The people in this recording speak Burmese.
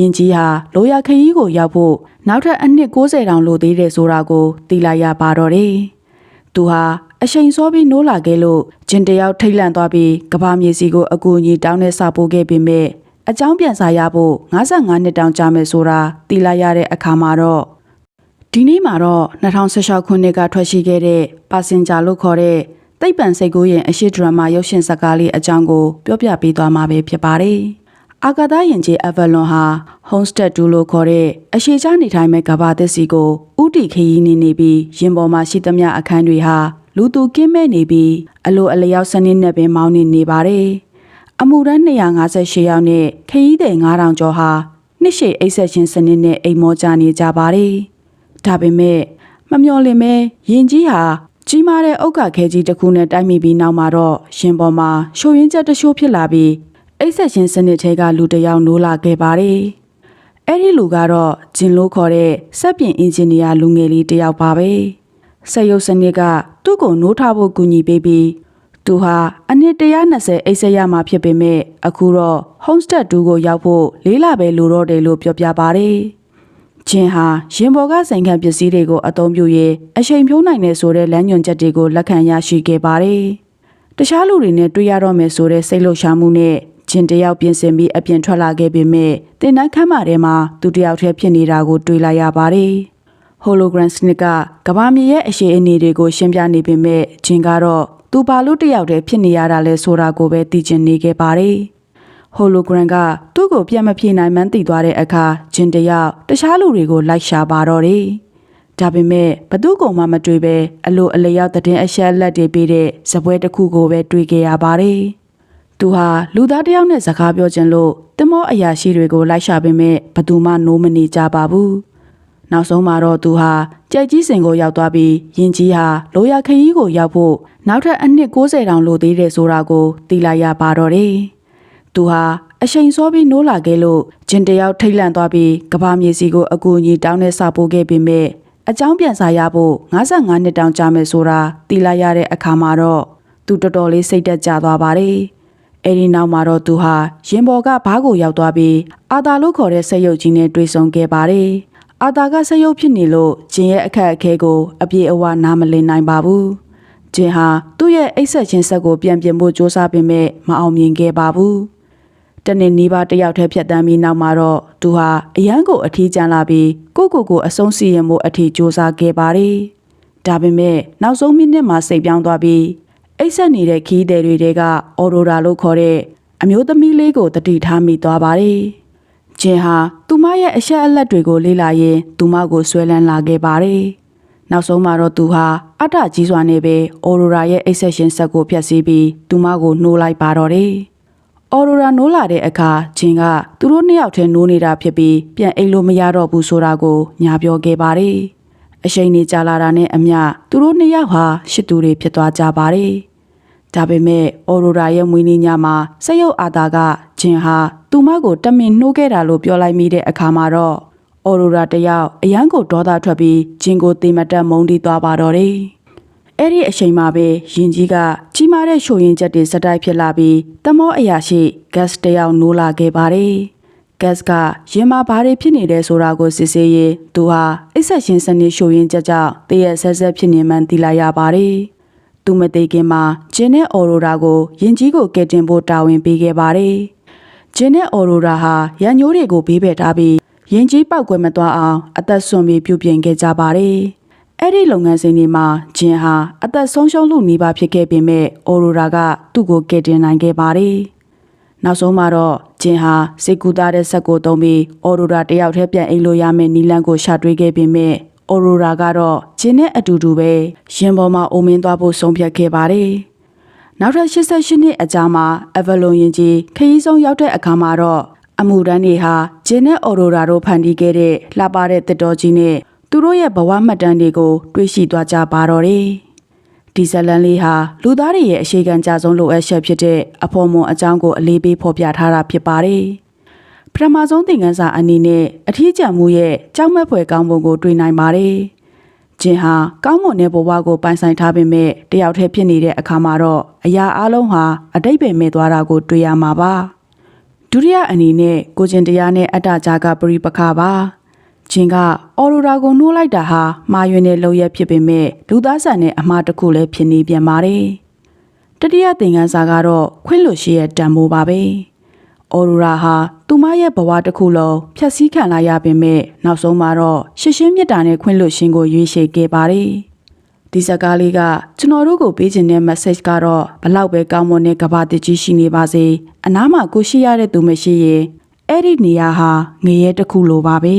ရင်ကြီးဟာလိုရာခရီးကိုရောက်ဖို့နောက်ထပ်အနှစ်60တောင်လိုသေးတယ်ဆိုတာကိုသိလိုက်ရပါတော့တယ်။သူဟာအချိန်စောပြီးနိုးလာခဲ့လို့ဂျင်တယောက်ထိတ်လန့်သွားပြီးကဘာမြေစီကိုအကူအညီတောင်းနဲ့စာပို့ခဲ့ပေမဲ့အကြောင်းပြန်စာရဖို့55နှစ်တောင်ကြာမယ်ဆိုတာသိလိုက်ရတဲ့အခါမှာတော့ဒီနေ့မှာတော့2016ခုနှစ်ကထွက်ရှိခဲ့တဲ့ပါစင်ဂျာလို့ခေါ်တဲ့သိပ္ပံစိတ်ကူးရင်အရှိဒရမာရုပ်ရှင်ဇာတ်ကားလေးအကြောင်းကိုပြောပြပေးသွားမှာပဲဖြစ်ပါတယ်။အာကာသယဉ်ကျေးအဗလွန်ဟာ Homestead 2လို့ခေါ်တဲ့အရှိချနေထိုင်မဲ့ကဘာသစ်စီကိုဥတီခရီးနေပြီးရင်ပေါ်မှာရှိသမျှအခန်းတွေဟာလူသူကင်းမဲ့နေပြီးအလိုအလျောက်စနစ်နဲ့ပင်မောင်းနေပါတယ်။အမှုရန်258ယောက်နဲ့ခရီးသည်9000ကျော်ဟာနှစ်ရှည်အိပ်ဆက်ခြင်းစနစ်နဲ့အိမ်မောကြနေကြပါတယ်။ဒါပေမဲ့မမျှော်လင့်မဲရင်ကြီးဟာကြီးမားတဲ့ဥက္ကခဲကြီးတစ်ခုနဲ့တိုက်မိပြီးနောက်မှာတော့ရင်ပေါ်မှာရှို့ရင်းချက်တချို့ဖြစ်လာပြီးအိပ်ဆက်ခြင်းစနစ်ထဲကလူတစ်ယောက်နိုးလာခဲ့ပါတယ်။အဲ့ဒီလူကတော့ဂျင်လို့ခေါ်တဲ့စက်ပြင်အင်ဂျင်နီယာလူငယ်လေးတစ်ယောက်ပါပဲ။စက်ရုပ်စနစ်ကသူ့ကိုနိုးထဖို့ကူညီပေးပြီးသူဟာအနည်း120အိပ်ဆက်ရမှာဖြစ်ပေမဲ့အခုတော့ Homestead 2ကိုရောက်ဖို့4လပဲလိုတော့တယ်လို့ပြောပြပါတယ်။ဂျင်ဟာရင်ပေါ်ကစိန်ခံပစ္စည်းတွေကိုအသုံးပြုရေးအချိန်ဖြုံးနိုင်တဲ့ဆိုတဲ့လမ်းညွှန်ချက်တွေကိုလက်ခံရရှိခဲ့ပါတယ်။တခြားလူတွေနဲ့တွေ့ရတော့မယ်ဆိုတဲ့စိတ်လှုပ်ရှားမှုနဲ့ဂျင်တယောက်ပြင်ဆင်ပြီးအပြင်ထွက်လာခဲ့ပေမဲ့တင်တန်းခမ်းမထဲမှာသူတယောက်တည်းဖြစ်နေတာကိုတွေ့လိုက်ရပါတယ်။ Hologram စနစ်ကကဘာမြေရဲ့အရှိအနေတွေကိုရှင်းပြနေပေမဲ့ဂျင်ကတော့သူဘာလို့တယောက်တည်းဖြစ်နေရတာလဲဆိုတာကိုပဲသိချင်နေခဲ့ပါတယ်။ Hologram ကသူ့ကိုပြန်မပြေနိုင်မှန်းသိသွားတဲ့အခါဂျင်တယောက်တခြားလူတွေကိုလိုက်ရှာပါတော့တယ်။ဒါပေမဲ့ဘသူ့ကောင်မှမတွေ့ပဲအလိုအလျောက်သတင်းအချက်အလက်တွေပေးတဲ့ဇပွဲတစ်ခုကိုပဲတွေ့ခဲ့ရပါတယ်။သူဟာလူသားတစ်ယောက်နဲ့စကားပြောချင်လို့တင်မောအရာရှိတွေကိုလိုက်ရှာပေမဲ့ဘသူမှနိုးမနေကြပါဘူး။နောက်ဆုံးမှာတော့သူဟာကြိုက်ကြီးစင်ကိုရောက်သွားပြီးရင်ကြီးဟာလိုရာခရီးကိုရောက်ဖို့နောက်ထပ်အနှစ်60တောင်လိုသေးတယ်ဆိုတာကိုသိလိုက်ရပါတော့တယ်။သူဟာအချိန်စောပြီးနိုးလာခဲ့လို့ဂျင်တယောက်ထိတ်လန့်သွားပြီးကဘာမြေစီကိုအကူအညီတောင်းနဲ့စာပို့ခဲ့ပေမဲ့အကြောင်းပြန်စာရဖို့55နှစ်တောင်ကြာမယ်ဆိုတာသိလိုက်ရတဲ့အခါမှာတော့သူတော်တော်လေးစိတ်သက်သာသွားပါတယ်။အဲဒီနောက်မှာတော့သူဟာရင်ပေါ်ကဘားကိုရောက်သွားပြီးအာသာလို့ခေါ်တဲ့စက်ရုပ်ကြီးနဲ့တွေ့ဆုံခဲ့ပါတယ်။အာသာကစက်ရုပ်ဖြစ်နေလို့ဂျင်ရဲ့အခက်အခဲကိုအပြေအဝနားမလည်နိုင်ပါဘူး။ဂျင်ဟာသူ့ရဲ့အိပ်ဆက်ခြင်းဆက်ကိုပြန်ပြင်ဖို့ကြိုးစားပေမဲ့မအောင်မြင်ခဲ့ပါဘူး။တနေ့နီးပါးတယောက်တည်းဖြတ်တန်းပြီးနောက်မှာတော့သူဟာအရန်ကိုအထီးကျန်လာပြီးကိုအဆုံးစီရင်မှုအထီးကြိုးစားခဲ့ပါတယ်။ဒါပေမဲ့နောက်ဆုံးမိနစ်မှာစိတ်ပြောင်းသွားပြီးအိပ်ဆက်နေတဲ့ခီးသည်တွေကအော်ရိုရာလို့ခေါ်တဲ့အမျိုးသမီးလေးကိုတတိထားမိသွားပါတယ်။ဂျင်ဟာသူမရဲ့အချက်အလက်တွေကိုလေ့လာရင်းသူမကိုဆွဲလန်းလာခဲ့ပါတယ်။နောက်ဆုံးမှာတော့သူဟာအထကြီးစွာနဲ့ပဲအော်ရိုရာရဲ့အိပ်ဆက်ရှင်ဆက်ကိုဖျက်ဆီးပြီးသူမကိုနှိုးလိုက်ပါတော့တယ်။အော်ရိုရာနိုးလာတဲ့အခါဂျင်ကသူတို့နှစ်ယောက်ထဲနိုးနေတာဖြစ်ပြီးပြန်အိမ်လို့မရတော့ဘူးဆိုတာကိုညာပြောခဲ့ပါတယ်။အချိန်နေကြာလာတာနဲ့အမျှသူတို့နှစ်ယောက်ဟာရှစ်သူတွေဖြစ်သွားကြပါတယ်။ဒါပေမဲ့အော်ရိုရာရဲ့မွေးနေ့ညမှာစက်ရုပ်အာသာကဂျင်ဟာသူမကိုတမင်နှိုးခဲ့တာလို့ပြောလိုက်မိတဲ့အခါမှာတော့အော်ရိုရာတယောက်အရန်ကိုဒေါသထွက်ပြီးဂျင်ကိုတေမတက်မုန်းတီးသွားပါတော့တယ်။အဲ့ဒီအချိန်မှာပဲရင်ကြီးကကြီးမားတဲ့ရှို့ရင်ချက်တွေစတိုက်ဖြစ်လာပြီးတမောအရာရှိဂတ်တယောက်နိုးလာခဲ့ပါတယ်။ဂတ်ကရင်မာဘာတွေဖြစ်နေတယ်ဆိုတာကိုစစ်ဆေးရင်သူဟာအိပ်ဆက်ရှင်စနစ်ရှို့ရင်ချက်ကြောင့်တရက်ဆက်ဆက်ဖြစ်နေမှန်းသိလိုက်ရပါတယ်။သူမသိခင်မှာဂျင်နဲ့အော်ရိုရာကိုရင်ကြီးကိုကယ်တင်ဖို့တာဝန်ပေးခဲ့ပါတယ်။ဂျင်နဲ့အော်ရိုရာဟာရန်ညိုးတွေကိုဘေးဘက်ထားပြီးရင်ကြီးပောက်ကွယ်မသွားအောင်အသက်ဆွန့်ပြီးပြုပြင်ခဲ့ကြပါတယ်။အဲ့ဒီလုပ်ငန်းစဉ်တွေမှာဂျင်ဟာအသက်ဆုံးရှုံးလို့နေပါဖြစ်ခဲ့ပေမဲ့အော်ရိုရာကသူ့ကိုကယ်တင်နိုင်ခဲ့ပါတယ်။နောက်ဆုံးမှာတော့ဂျင်ဟာစိတ်ကူးသားတဲ့ဆက်ကိုသုံးပြီးအော်ရိုရာတယောက်တည်းပြန်အိမ်လို့ရမယ့်နီလန်ကိုရှာတွေ့ခဲ့ပေမဲ့အော်ရိုရာကတော့ဂျင်နဲ့အတူတူပဲရင်ပေါ်မှာအိုမင်းသွားဖို့ဆုံးဖြတ်ခဲ့ပါတယ်။နောက်ထပ်88နှစ်အကြာမှာအဗလွန်ရင်ကြီးခရီးဆုံးရောက်တဲ့အခါမှာတော့အမှုတန်းတွေဟာဂျင်နဲ့အော်ရိုရာတို့ဖန်တီးခဲ့တဲ့လှပတဲ့တစ်တော်ကြီးနဲ့သူတို့ရဲ့ဘဝမှတ်တမ်းတွေကိုတွေ့ရှိသွားကြပါတော့တယ်။ဒီဇလန်လေးဟာလူသားတွေရဲ့အရှိခံကြဆုံးလိုအပ်ချက်ဖြစ်တဲ့အဖို့မွန်အကြောင်းကိုအလေးပေးဖော်ပြထားတာဖြစ်ပါတယ်။ပထမဆုံးသင်ခန်းစာအနေနဲ့အထီးကျန်မှုရဲ့ကြောက်မက်ဖွယ်ကောင်းပုံကိုတွေ့နိုင်ပါတယ်။ဂျင်ဟာကောင်းမွန်တဲ့ဘဝကိုပိုင်ဆိုင်ထားပေမဲ့တယောက်တည်းဖြစ်နေတဲ့အခါမှာတော့အရာအလုံးဟာအတိတ်ပဲမဲ့သွားတာကိုတွေ့ရမှာပါ။ ဒ ဒုတိယအနေနဲ့ကိုကျင်တရားနဲ့အတ္တကြားကပရိပခပါဂျင်ကအော်ရိုရာကိုနှိုးလိုက်တာဟာမှားယွင်းတဲ့လုပ်ရက်ဖြစ်ပေမဲ့လူသားဆန်တဲ့အမှားတစ်ခုလည်းဖြစ်နေပြန်ပါတယ်တတိယသင်ခန်းစာကတော့ခွင့်လွှတ်ရှိရဲ့တန်ဖိုးပါပဲအော်ရိုရာဟာသူမရဲ့ဘဝတစ်ခုလုံးဖြတ်စည်းခံလိုက်ရပေမဲ့နောက်ဆုံးမှာတော့ရှစ်ရှင်းမြတ်တာနဲ့ခွင့်လွှတ်ခြင်းကိုရွေးချယ်ခဲ့ပါတယ်ဒီစကားလေးကကျွန်တော်တို့ကိုပေးခြင်းတဲ့ message ကတော့ဘလောက်ပဲကောင်းမွန်တဲ့ကဘာတကြီးရှိနေပါစေအနားမှာကိုရှိရတဲ့သူမရှိရင်အဲ့ဒီနေရာဟာငရဲတစ်ခုလိုပါပဲ